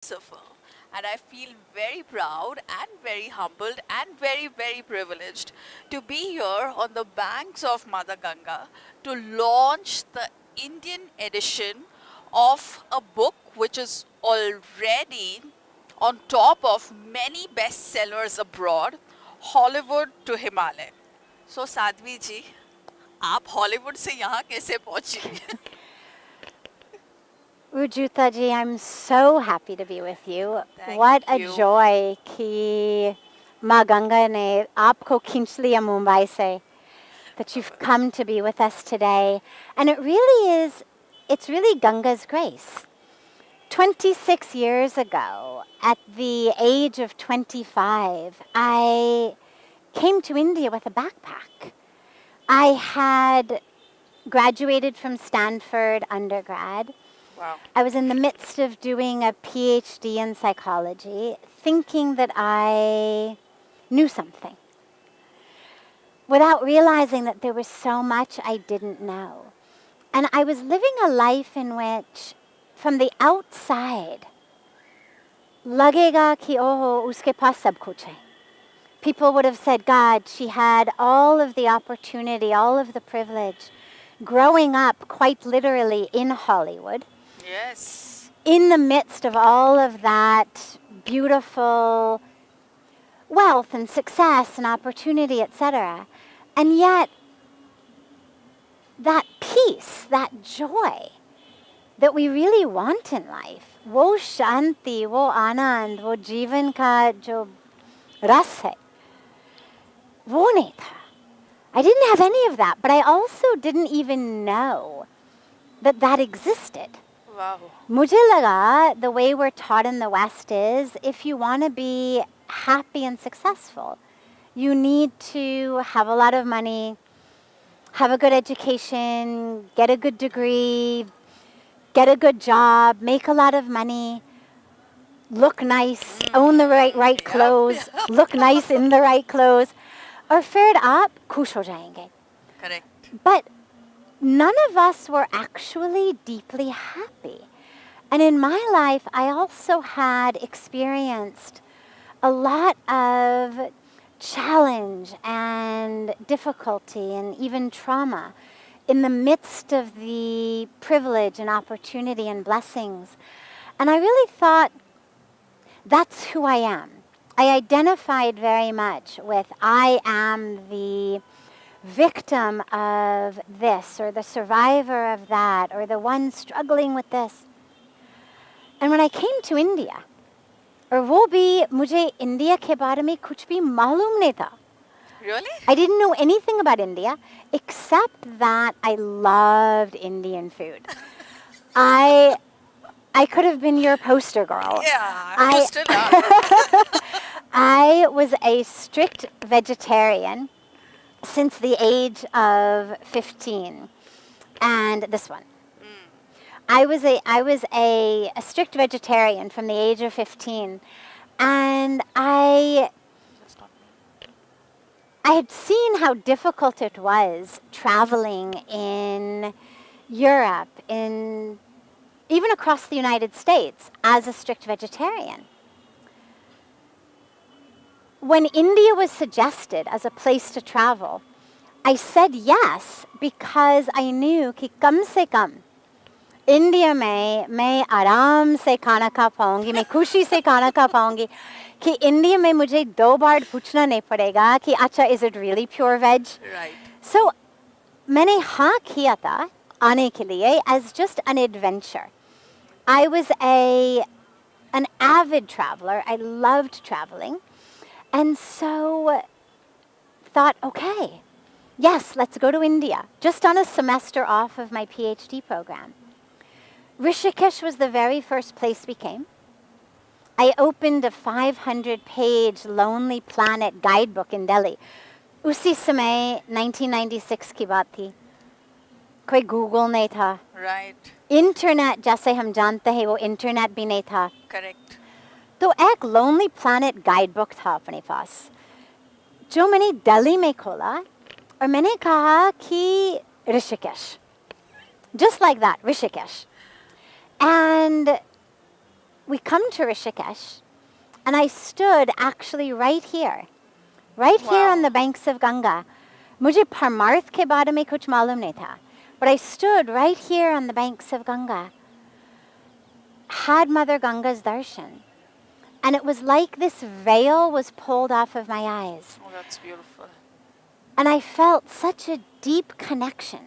philosopher, and I feel very proud and very humbled and very, very privileged to be here on the banks of Mother Ganga to launch the Indian edition of a book which is already on top of many bestsellers abroad, Hollywood to Himalaya. So Sadhvi जी, आप Hollywood से यहाँ कैसे पहुँची? Rujuta ji, I'm so happy to be with you. Thank What a you. joy कि माँ गंगा ने आपको खींच लिया मुंबई से, that you've come to be with us today. And it's really Ganga's grace. 26 years ago, at the age of 25, I came to India with a backpack. I had graduated from Stanford undergrad. Wow. I was in the midst of doing a PhD in psychology, thinking that I knew something, without realizing that there was so much I didn't know. And I was living a life in which, from the outside, lagega ki oh, uske paas sab kuch hai. People would have said, God, she had all of the opportunity, all of the privilege, growing up quite literally in Hollywood. Yes. In the midst of all of that beautiful wealth and success and opportunity, etc. And yet, that peace, that joy that we really want in life, wo shanti, wo anand, wo जीवन का जो रस है, वो नहीं था. I didn't have any of that, but I also didn't even know that that existed. Wow. मुझे लगा, the way we're taught in the West is, if you want to be happy and successful, you need to have a lot of money, have a good education, get a good degree, get a good job, make a lot of money, look nice, own the right clothes, look nice in the right clothes, और फिर आप खुश हो जाएंगे. Correct. But none of us were actually deeply happy. And in my life, I also had experienced a lot of challenge and difficulty and even trauma in the midst of the privilege and opportunity and blessings. And I really thought, that's who I am. I identified very much with, I am the victim of this, or the survivor of that, or the one struggling with this. And when I came to India, और वो भी मुझे India के बारे में कुछ भी मालूम नहीं था. Really? I didn't know anything about India except that I loved Indian food. I could have been your poster girl. Yeah, you still are. I was a strict vegetarian since the age of 15. And this one. I was a strict vegetarian from the age of 15. And I had seen how difficult it was traveling in Europe, even across the United States, as a strict vegetarian. When India was suggested as a place to travel, I said yes because I knew कि कम से come India में मैं आराम से खाना खा पाऊंगी, मैं खुशी से खाना खा पाऊंगी, कि इंडिया में मुझे 2 बार पूछना नहीं पड़ेगा कि अच्छा, is it really pure veg? Right. So मैंने हाँ किया था आने के लिए as just an adventure. I was an avid traveler. I loved traveling. And so thought, okay, yes, let's go to India, just on a semester off of my PhD program. Rishikesh was the very first place we came. I opened a 500-page Lonely Planet guidebook in Delhi. उसी समय 1996 की बात थी. कोई Google नहीं था. Right. Internet जैसे हम जानते हैं वो इंटरनेट भी नहीं था. Correct. तो एक Lonely Planet guidebook था अपने पास, जो मैंने दिल्ली में खोला और मैंने कहा कि Rishikesh. Just like that, Rishikesh. And we come to Rishikesh, and I stood actually right here on Wow. the banks of Ganga. मुझे परमार्थ के बारे में कुछ मालूम नहीं था. But I stood right here on the banks of Ganga, had Mother Ganga's darshan. And it was like this veil was pulled off of my eyes. Oh, that's beautiful. And I felt such a deep connection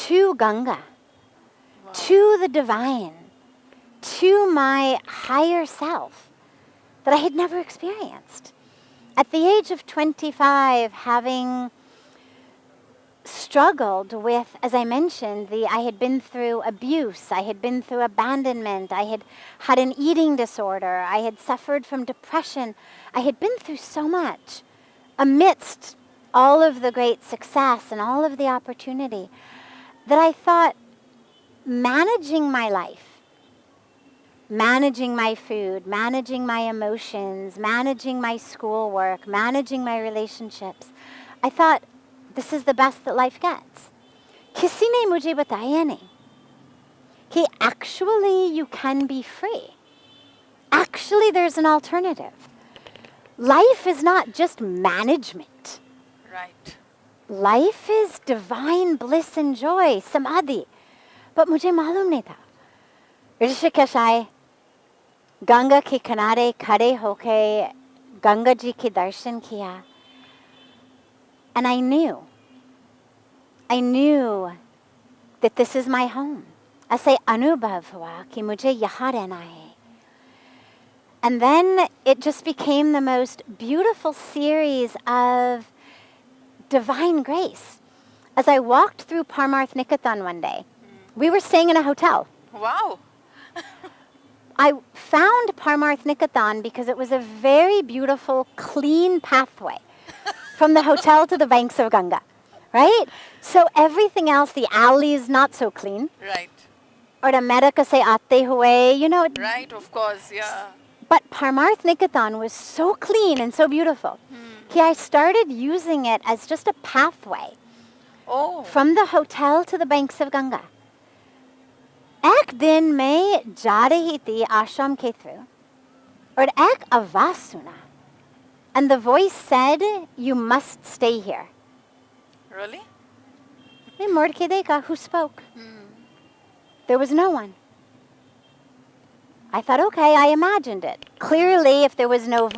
to Ganga, Wow. to the divine, to my higher self that I had never experienced. At the age of 25, having struggled with, as I mentioned, I had been through abuse, I had been through abandonment, I had had an eating disorder, I had suffered from depression, I had been through so much amidst all of the great success and all of the opportunity that I thought managing my life, managing my food, managing my emotions, managing my schoolwork, managing my relationships, I thought, this is the best that life gets. किसी ने मुझे बताया नहीं कि actually you can be free. Actually there's an alternative. Life is not just management. Right. Life is divine bliss and joy, samadhi. But मुझे मालूम नहीं था. ऋषिकेश आए, गंगा के किनारे खड़े होके गंगा जी के दर्शन किया. And I knew that this is my home. ऐसे अनुभव हुआ कि मुझे यहाँ रहना है. And then it just became the most beautiful series of divine grace. As I walked through Parmarth Nikatan one day, we were staying in a hotel. Wow. I found Parmarth Nikatan because it was a very beautiful, clean pathway from the hotel to the banks of Ganga, right? So everything else, the alley is not so clean. Right. Or the America se aate hue, you know. Right, of course, yeah. But Parmarth Nikatan was so clean and so beautiful. I started using it as just a pathway Oh. from the hotel to the banks of Ganga. एक दिन मैं जा रही थी आश्रम के through, और एक आवाज सुना. And the voice said, you must stay here. Really? मैं मुड़ के देखा, who spoke? There was no one. I thought, okay, I imagined it. Clearly, if there was no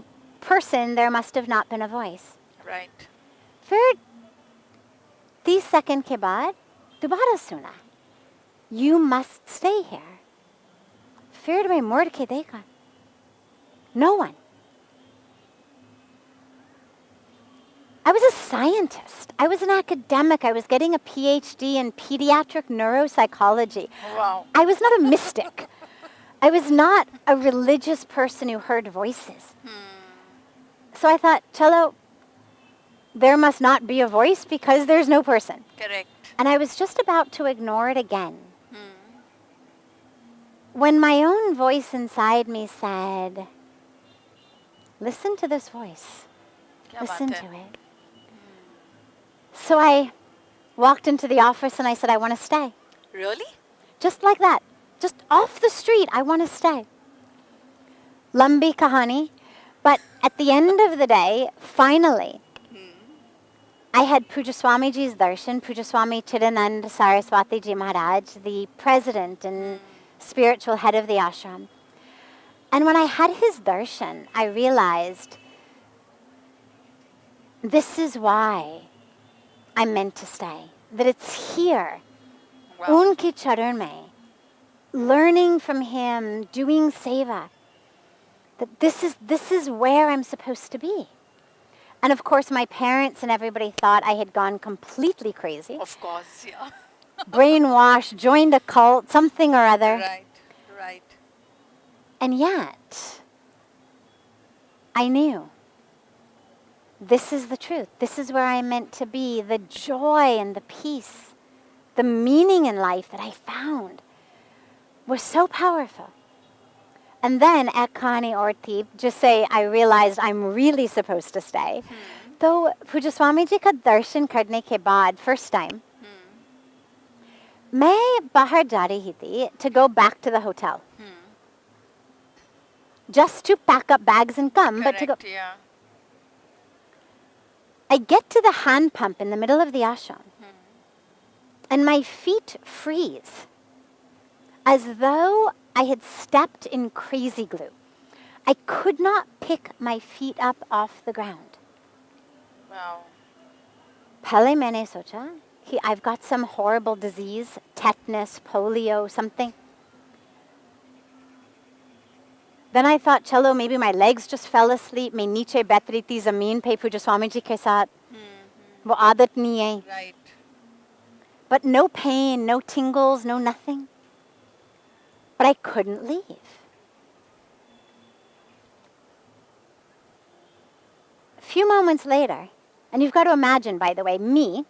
person, there must have not been a voice. Right. फिर 30 second के बाद दोबारा सुना, you must stay here. फिर मैं मुड़ के देखा, no one. I was a scientist. I was an academic. I was getting a PhD in pediatric neuropsychology. Wow. I was not a mystic. I was not a religious person who heard voices. So I thought, chalo, there must not be a voice because there's no person. Correct. And I was just about to ignore it again, when my own voice inside me said, listen to this voice. क्या Listen बात to है? it. So I walked into the office and I said, I want to stay. Really? Just like that. Just off the street, I want to stay. Lambi kahani. But at the end of the day, finally, I had Puja Swamiji's darshan, Puja Swami Chidanand Saraswati Ji Maharaj, the president and spiritual head of the ashram. And when I had his darshan, I realized this is why I'm meant to stay. That it's here, Wow. unke charan mein, learning from him, doing seva. That this is where I'm supposed to be. And of course, my parents and everybody thought I had gone completely crazy, Of course, yeah. brainwashed, joined a cult, something or other. Right, right. And yet, I knew this is the truth. This is where I'm meant to be. The joy and the peace, the meaning in life that I found was so powerful. And then at Kani Orti, just say I realized I'm really supposed to stay. So Puja Swamiji ka darshan karne ke baad, first time, मैं बाहर जा रही थी to go back to the hotel. just to pack up bags and come, but to go. Correct, yeah. I get to the hand pump in the middle of the ashram, and my feet freeze as though I had stepped in crazy glue. I could not pick my feet up off the ground. Wow. Pehle maine socha कि I've got some horrible disease, tetanus, polio, something. Then I thought, chalo, maybe my legs just fell asleep. मैं नीचे बैठ रही थी ज़मीन पे पूज्य स्वामी जी के साथ. वो आदत नहीं है. Right. But no pain, no tingles, no nothing. But I couldn't leave. A few moments later, and you've got to imagine, by the way, me,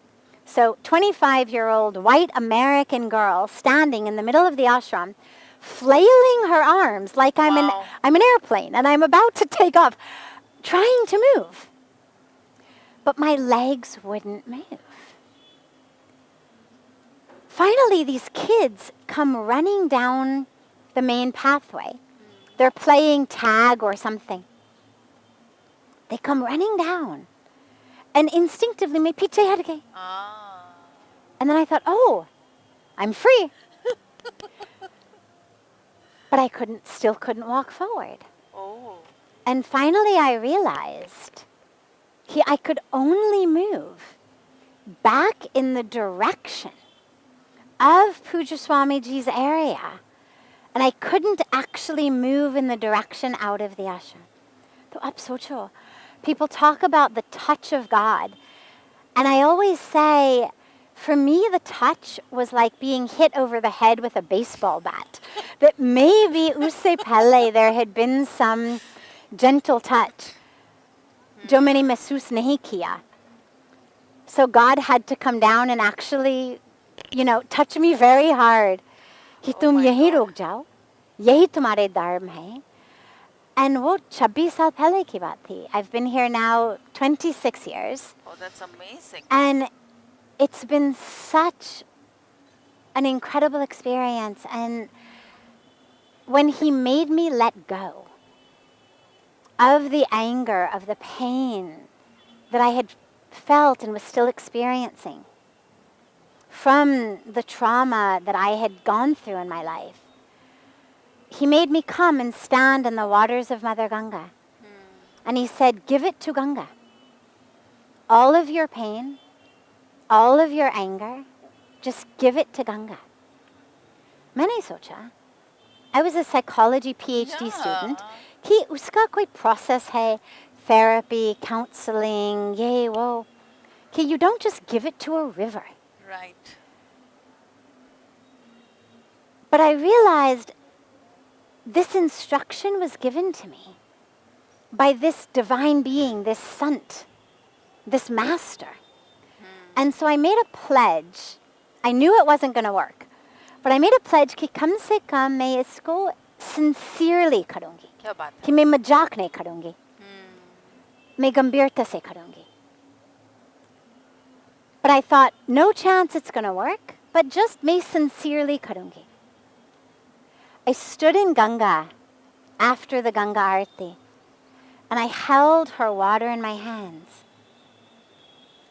so 25-year-old white American girl standing in the middle of the ashram, flailing her arms like I'm Wow. an airplane and I'm about to take off, trying to move. But my legs wouldn't move. Finally, these kids come running down the main pathway. They're playing tag or something. They come running down. And instinctively, my piche har gaye. Ah. And then I thought, oh, I'm free. But I still couldn't walk forward. Oh. And finally I realized I could only move back in the direction of Pujya Swamiji's area. And I couldn't actually move in the direction out of the ashram. To ab socho. People talk about the touch of God. And I always say, for me, the touch was like being hit over the head with a baseball bat. That maybe usse pehle there had been some gentle touch. Jo maine mahsoos nahi kiya. So God had to come down and actually, touch me very hard. कि तुम my यहीं God. रुक जाओ, यही तुम्हारे धर्म है. And वो 26 साल पहले की बात थी. I've been here now 26 years. Oh, that's amazing. And it's been such an incredible experience. And when he made me let go of the anger, of the pain that I had felt and was still experiencing from the trauma that I had gone through in my life, he made me come and stand in the waters of Mother Ganga. And he said, give it to Ganga. All of your pain, all of your anger, just give it to Ganga. मैंने सोचा, I was a psychology PhD student, कि उसका कोई process है, therapy, counseling, ये वो, कि you don't just give it to a river. Right. But I realized this instruction was given to me by this divine being, this sant, this master. And so I made a pledge. I knew it wasn't going to work. But I made a pledge कि कम से कम मैं इसको sincerely करूँगी. क्या बात है? कि मैं मजाक नहीं करूँगी. मैं गंभीरता से करूँगी. But I thought, no chance it's going to work, but just मैं sincerely करूँगी. I stood in Ganga after the Ganga Aarti, and I held her water in my hands.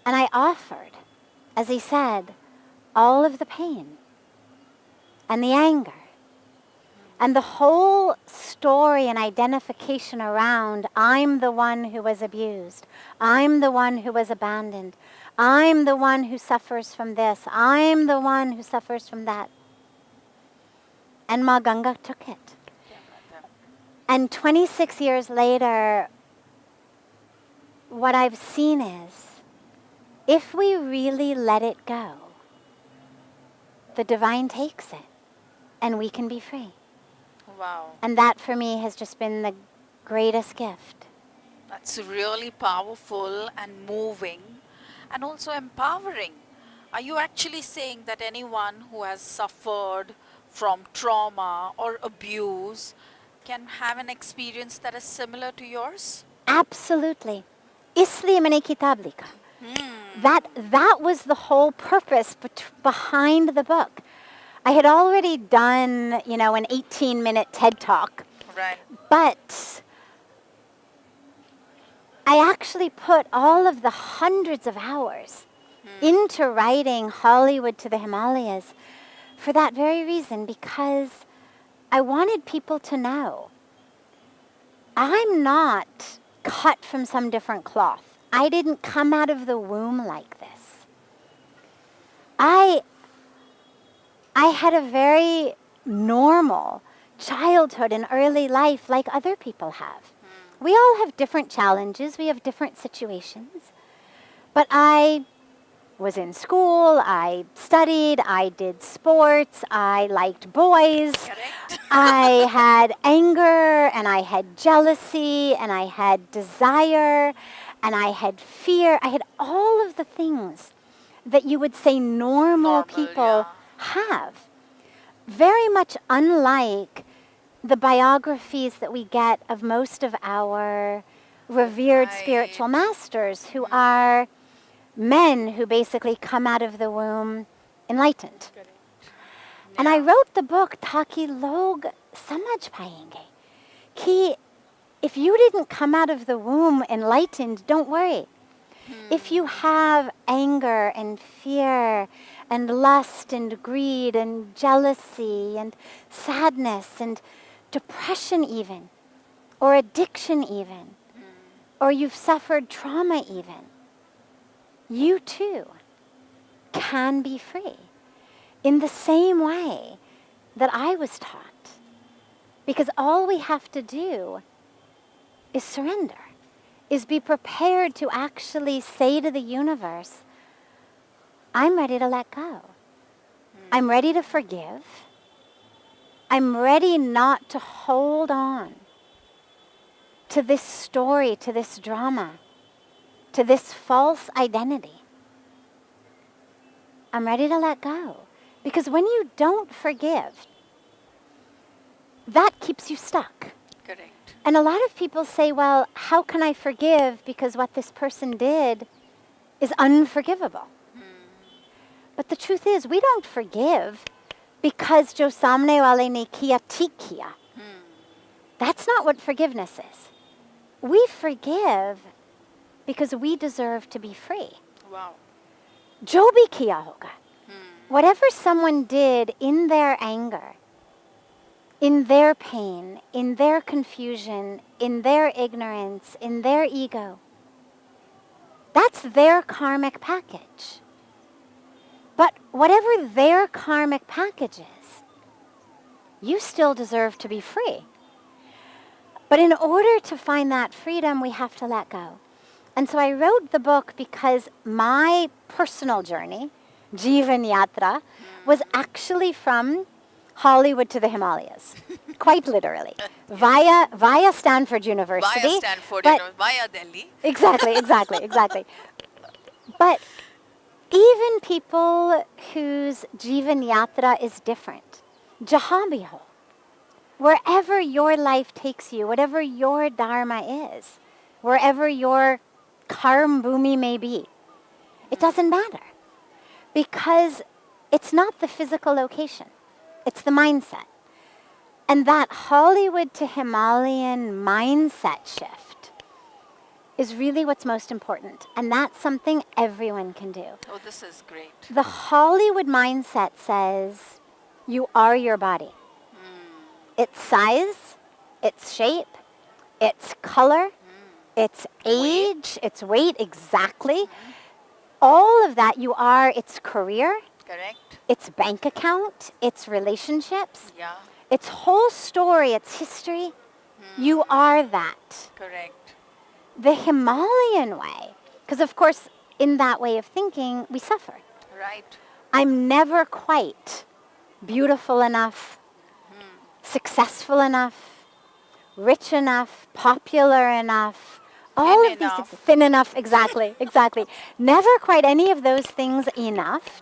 And I offered, as he said, all of the pain and the anger and the whole story and identification around I'm the one who was abused. I'm the one who was abandoned. I'm the one who suffers from this. I'm the one who suffers from that. And Ma Ganga took it. And 26 years later, what I've seen is, if we really let it go, the divine takes it and we can be free. Wow. And that for me has just been the greatest gift. That's really powerful and moving and also empowering. Are you actually saying that anyone who has suffered from trauma or abuse can have an experience that is similar to yours? Absolutely. इसलिए मैंने किताब लिखा. That was the whole purpose behind the book. I had already done, an 18-minute TED Talk. Right. But I actually put all of the hundreds of hours into writing Hollywood to the Himalayas for that very reason, because I wanted people to know I'm not cut from some different cloth. I didn't come out of the womb like this. I had a very normal childhood and early life like other people have. We all have different challenges. We have different situations. But I was in school. I studied. I did sports. I liked boys. Correct. I had anger, and I had jealousy, and I had desire, and I had fear. I had all of the things that you would say normal people have. Very much unlike the biographies that we get of most of our revered spiritual masters, who are men who basically come out of the womb enlightened. And I wrote the book Taki Log Samajh Payenge. Ki, if you didn't come out of the womb enlightened, don't worry. If you have anger and fear and lust and greed and jealousy and sadness and depression even, or addiction even, or you've suffered trauma even, you too can be free in the same way that I was taught. Because all we have to do is surrender, is be prepared to actually say to the universe, I'm ready to let go. I'm ready to forgive. I'm ready not to hold on to this story, to this drama, to this false identity. I'm ready to let go. Because when you don't forgive, that keeps you stuck. Correct. And a lot of people say, well, how can I forgive because what this person did is unforgivable? But the truth is, we don't forgive because jo samne wale ne kiya theek kiya. That's not what forgiveness is. We forgive because we deserve to be free. Wow. Jo bhi kiya hoga. Whatever someone did in their anger, in their pain, in their confusion, in their ignorance, in their ego, that's their karmic package. But whatever their karmic package is, you still deserve to be free. But in order to find that freedom, we have to let go. And so I wrote the book because my personal journey, Jivan Yatra, was actually from Hollywood to the Himalayas, quite literally, via Stanford University. Via Stanford, via Delhi. Exactly. But even people whose Jivan Yatra is different, jahan bhi ho, wherever your life takes you, whatever your dharma is, wherever your karm bhumi may be, it doesn't matter. Because it's not the physical location, it's the mindset. And that Hollywood to Himalayan mindset shift is really what's most important. And that's something everyone can do. Oh, this is great. The Hollywood mindset says you are your body. Its size, its shape, its color, its age, its weight, exactly. All of that, you are its career, Correct. its bank account, its relationships, Yeah. its whole story, its history. You are that. Correct. The Himalayan way, because of course, in that way of thinking, we suffer. Right. I'm never quite beautiful enough, successful enough, rich enough, popular enough, all of enough. these thin enough, exactly. Never quite any of those things enough.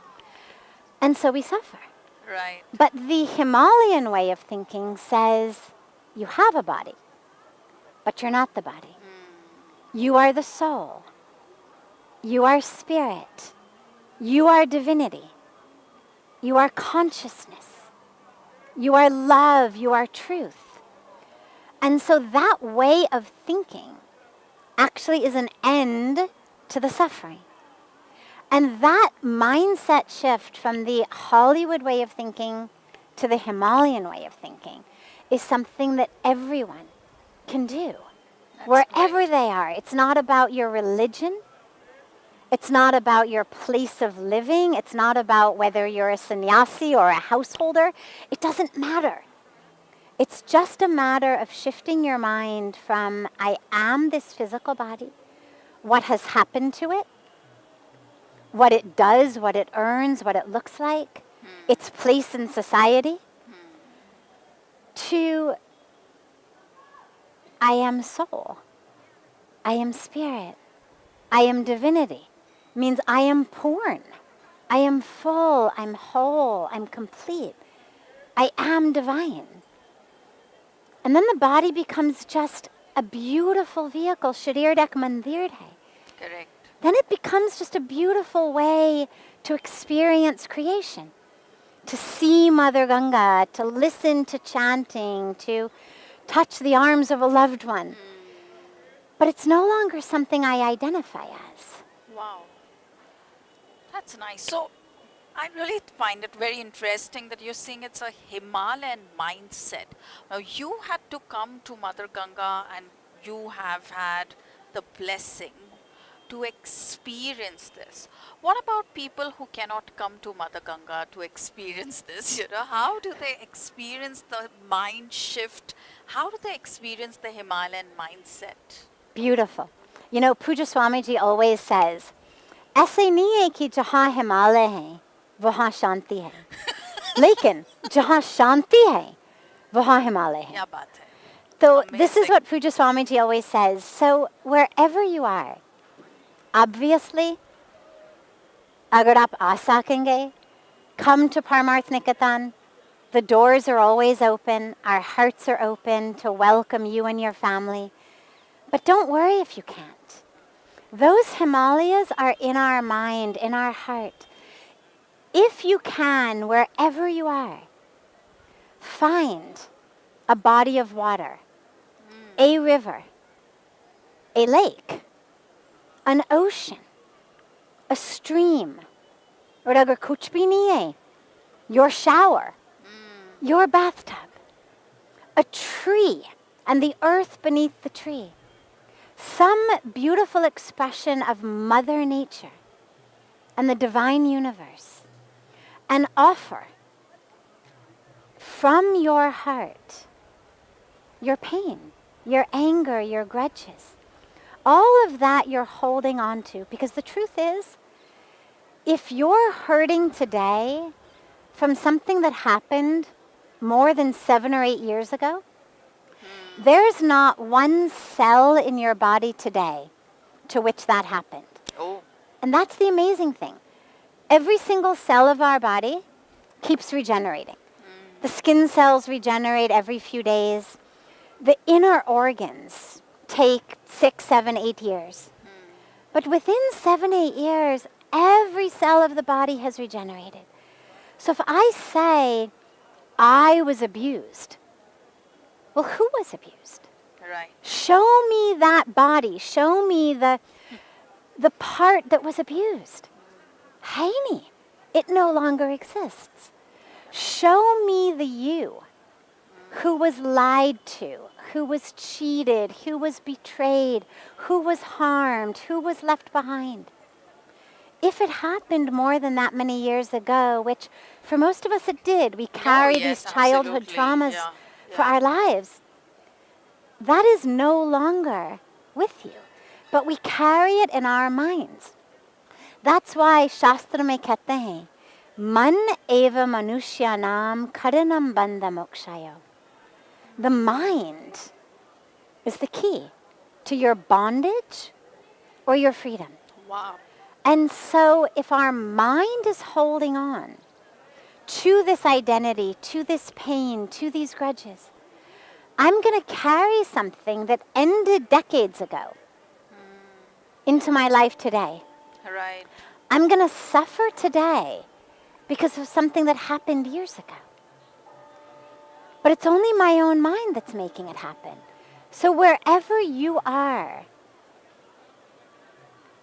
And so we suffer. Right. But the Himalayan way of thinking says you have a body, but you're not the body. You are the soul. You are spirit. You are divinity. You are consciousness. You are love. You are truth. And so that way of thinking actually is an end to the suffering. And that mindset shift from the Hollywood way of thinking to the Himalayan way of thinking is something that everyone can do, That's wherever great. they are. It's not about your religion. It's not about your place of living. It's not about whether you're a sannyasi or a householder. It doesn't matter. It's just a matter of shifting your mind from I am this physical body, what has happened to it, what it does, what it earns, what it looks like, its place in society, to I am soul, I am spirit, I am divinity. Means I am born, I am full, I'm whole, I'm complete, I am divine. And then the body becomes just a beautiful vehicle, sharir dak mandir hai. Correct. Then it becomes just a beautiful way to experience creation, to see Mother Ganga, to listen to chanting, to touch the arms of a loved one. But it's no longer something I identify as. Wow. That's nice. So I really find it very interesting that you're saying it's a Himalayan mindset. Now you had to come to Mother Ganga and you have had the blessing to experience this. What about people who cannot come to Mother Ganga to experience this? How do they experience the mind shift? How do they experience the Himalayan mindset? Beautiful. You know, Puja Swamiji always says, ऐसे नहीं है कि जहाँ हिमालय है वहाँ शांति है लेकिन जहाँ शांति है वहाँ हिमालय है. क्या बात है. So this is Amazing. what Puja Swamiji always says. So wherever you are, obviously, agar aap aa sakenge, come to Parmarth Nikatan. The doors are always open. Our hearts are open to welcome you and your family. But don't worry if you can't. Those Himalayas are in our mind, in our heart. If you can, wherever you are, find a body of water, a river, a lake, an ocean, a stream, or agar kuch bhi nahi hai, your shower, your bathtub, a tree, and the earth beneath the tree. Some beautiful expression of Mother Nature and the divine universe, and offer from your heart your pain, your anger, your grudges, all of that you're holding on to. Because the truth is, if you're hurting today from something that happened more than 7 or 8 years ago, there's not one cell in your body today to which that happened. Oh. And that's the amazing thing. Every single cell of our body keeps regenerating. The skin cells regenerate every few days. The inner organs take 6, 7, 8 years. But within 7, 8 years, every cell of the body has regenerated. So if I say, I was abused, well, who was abused? Right. Show me that body. Show me the part that was abused. Haini, it no longer exists. Show me the you who was lied to, who was cheated, who was betrayed, who was harmed, who was left behind. If it happened more than that many years ago, which for most of us it did, we carry yes, these childhood absolutely. traumas Yeah, for yeah. our lives. That is no longer with you, but we carry it in our minds. That's why Shastra mein kehte hain, man eva manushyanam karanam bandha mokshayo. The mind is the key to your bondage or your freedom. Wow. And so if our mind is holding on to this identity, to this pain, to these grudges, I'm going to carry something that ended decades ago into my life today. Right. I'm going to suffer today because of something that happened years ago. But it's only my own mind that's making it happen. So wherever you are,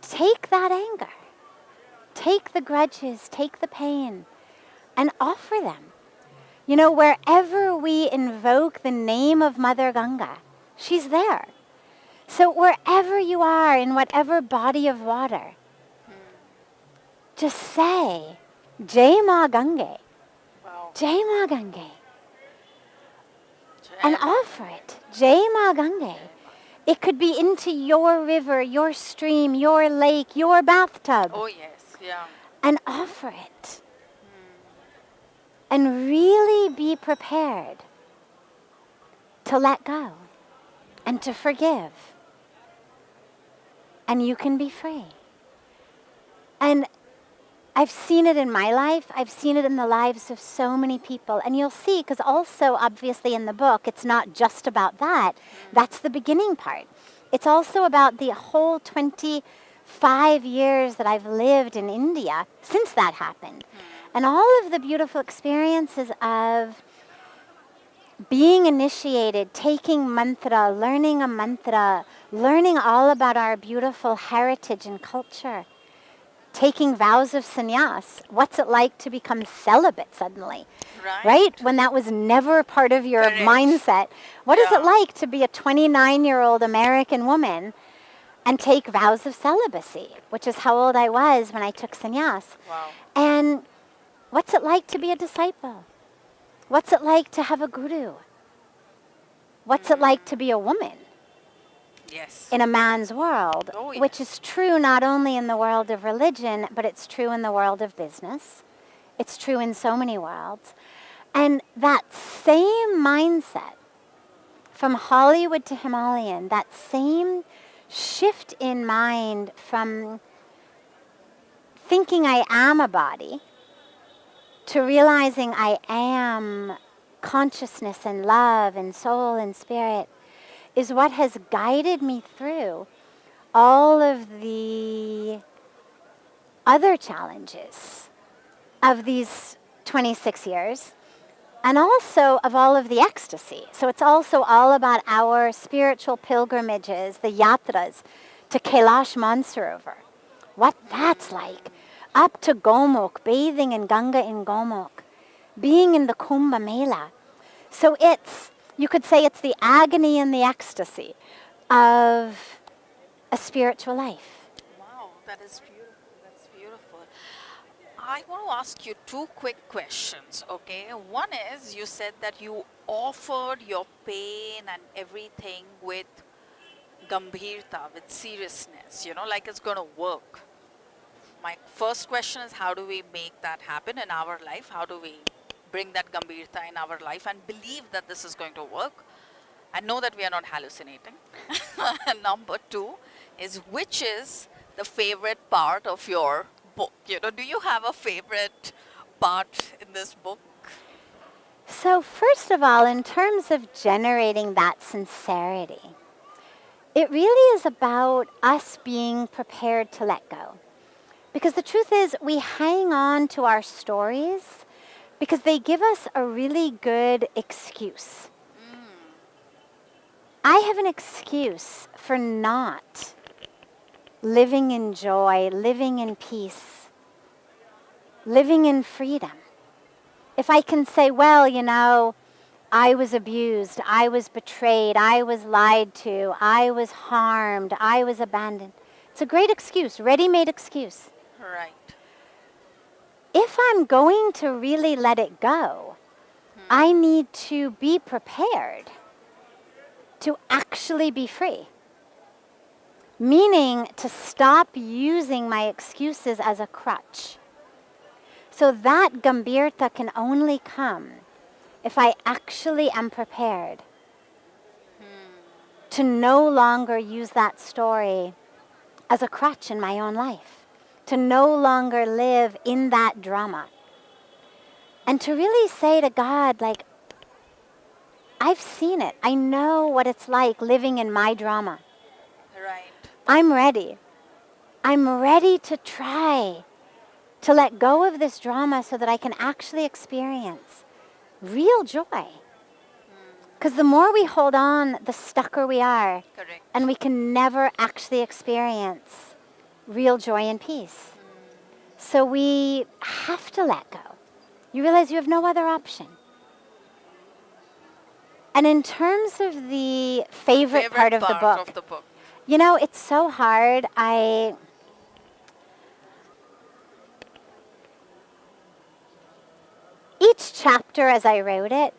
take that anger, take the grudges, take the pain, and offer them. You know, wherever we invoke the name of Mother Ganga, she's there. So wherever you are, in whatever body of water, just say, Jai Ma Gange, Wow. Jai Ma Gange, Jai and Ma. offer it. Jai Ma Gange. It could be into your river, your stream, your lake, your bathtub, Oh yes, yeah. and offer it. And really be prepared to let go and to forgive. And you can be free. And I've seen it in my life. I've seen it in the lives of so many people. And you'll see, because also, obviously, in the book, it's not just about that. That's the beginning part. It's also about the whole 25 years that I've lived in India since that happened. And all of the beautiful experiences of being initiated, taking mantra, learning a mantra, learning all about our beautiful heritage and culture, taking vows of sannyas. What's it like to become celibate suddenly? Right? When that was never part of your Correct. mindset. What is Yeah. it like to be a 29-year-old American woman and take vows of celibacy, which is how old I was when I took sannyas? Wow. And what's it like to be a disciple? What's it like to have a guru? What's it like to be a woman Yes. in a man's world? Oh, Which yes. is true not only in the world of religion, but it's true in the world of business. It's true in so many worlds. And that same mindset from Hollywood to Himalayan, that same shift in mind from thinking I am a body to realizing I am consciousness and love and soul and spirit is what has guided me through all of the other challenges of these 26 years and also of all of the ecstasy. So it's also all about our spiritual pilgrimages, the yatras, to Kailash Mansarovar. What that's like. Up to Gomukh, bathing in Ganga in Gomukh, being in the Kumbh Mela. So it's, you could say it's the agony and the ecstasy of a spiritual life. Wow, that is beautiful. That's beautiful. I want to ask you two quick questions, okay? One is you said that you offered your pain and everything with gambhirta, with seriousness, like it's going to work. My first question is how do we make that happen in our life? How do we bring that gambhirta in our life and believe that this is going to work? And know that we are not hallucinating. And number two is which is the favorite part of your book? Do you have a favorite part in this book? So first of all, in terms of generating that sincerity, it really is about us being prepared to let go. Because the truth is, we hang on to our stories because they give us a really good excuse. I have an excuse for not living in joy, living in peace, living in freedom. If I can say, well, I was abused, I was betrayed, I was lied to, I was harmed, I was abandoned. It's a great excuse, ready-made excuse. Right. If I'm going to really let it go, I need to be prepared to actually be free. Meaning to stop using my excuses as a crutch. So that gambhirta can only come if I actually am prepared to no longer use that story as a crutch in my own life, to no longer live in that drama, and to really say to God, like, I've seen it. I know what it's like living in my drama. Right. I'm ready. I'm ready to try to let go of this drama so that I can actually experience real joy. Because the more we hold on, the stucker we are, Correct. and we can never actually experience real joy and peace. So we have to let go. You realize you have no other option. And in terms of the favorite part of the book, you know, it's so hard. Each chapter as I wrote it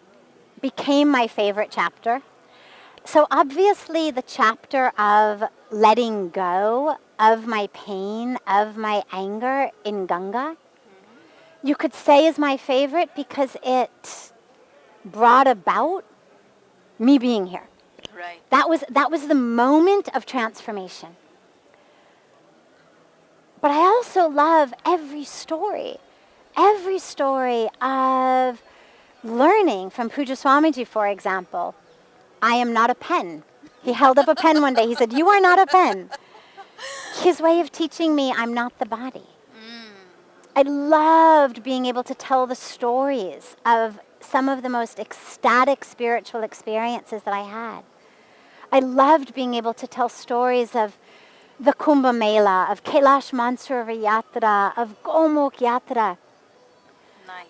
became my favorite chapter. So obviously the chapter of letting go of my pain, of my anger in Ganga, you could say is my favorite because it brought about me being here. Right. That was the moment of transformation. But I also love every story of learning from Puja Swamiji, for example. I am not a pen. He held up a pen one day. He said, "You are not a pen." His way of teaching me I'm not the body. I loved being able to tell the stories of some of the most ecstatic spiritual experiences that I had. I loved being able to tell stories of the Kumbh Mela, of Kailash Mansarovar Yatra, of Gomukh Yatra,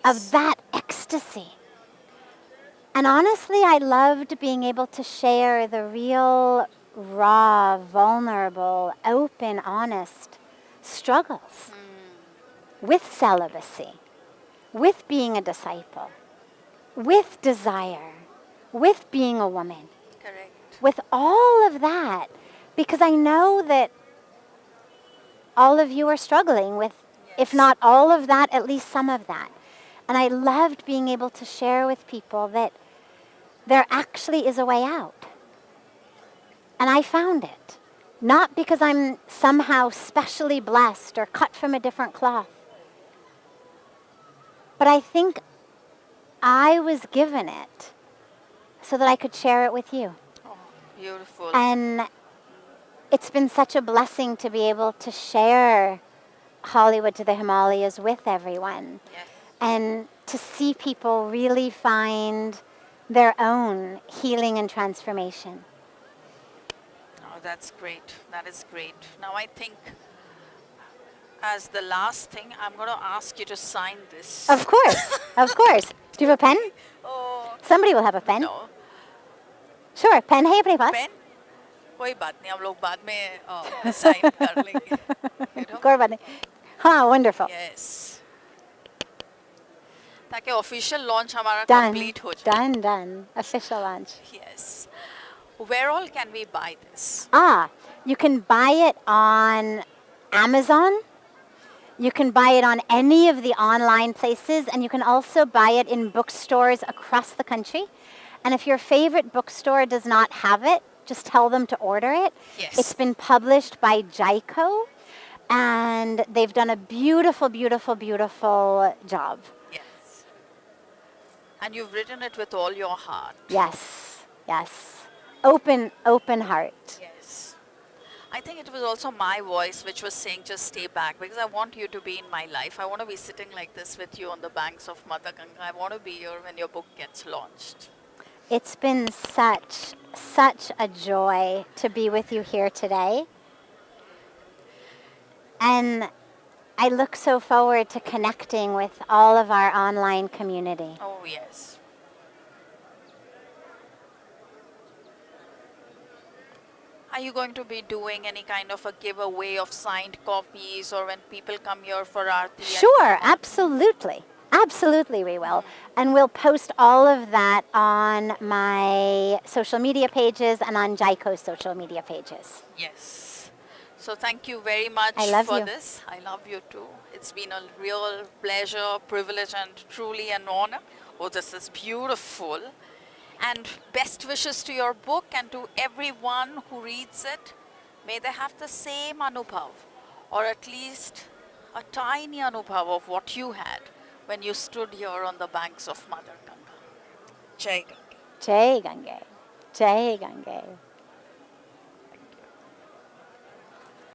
of that ecstasy. And honestly, I loved being able to share the real, raw, vulnerable, open, honest struggles with celibacy, with being a disciple, with desire, with being a woman. Correct. With all of that, because I know that all of you are struggling with, if not all of that, at least some of that. And I loved being able to share with people that there actually is a way out. And I found it. Not because I'm somehow specially blessed or cut from a different cloth. But I think I was given it so that I could share it with you. Oh, beautiful. And it's been such a blessing to be able to share Hollywood to the Himalayas with everyone. Yes. And to see people really find their own healing and transformation. Oh, that's great. That is great. Now I think as the last thing, I'm going to ask you to sign this. Of course, of course. Do you have a pen? Oh, Somebody will have a pen. no. Sure, pen है अपने पास? Pen कोई बात नहीं हम लोग बाद में sign कर लेंगे you know? कोई बात नहीं. हाँ, wonderful. Yes. ताकि ऑफिशियल लॉन्च हमारा Done, कंप्लीट हो जाए. done. Official launch. Yes. Where all can we buy this? You can buy it on Amazon. You can buy it on any of the online places, and you can also buy it in bookstores across the country. And if your favorite bookstore does not have it, just tell them to order it. Yes. It's been published by Jaico, and they've done a beautiful, beautiful, beautiful job. Yes. And you've written it with all your heart. Yes. Open heart. Yes. I think it was also my voice which was saying just stay back because I want you to be in my life. I want to be sitting like this with you on the banks of Mother Ganga. I want to be here when your book gets launched. It's been such a joy to be with you here today. And I look so forward to connecting with all of our online community. Oh, yes. Are you going to be doing any kind of a giveaway of signed copies or when people come here for Aarti? Sure, absolutely. Absolutely we will. And we'll post all of that on my social media pages and on Jaico's social media pages. Yes. So thank you very much I love for you. this. I love you too. It's been a real pleasure, privilege and truly an honor. Oh, this is beautiful. And best wishes to your book and to everyone who reads it. May they have the same anubhav or at least a tiny anubhav of what you had when you stood here on the banks of Mother Ganga. Jai Ganga. Jai Ganga. Jai Ganga.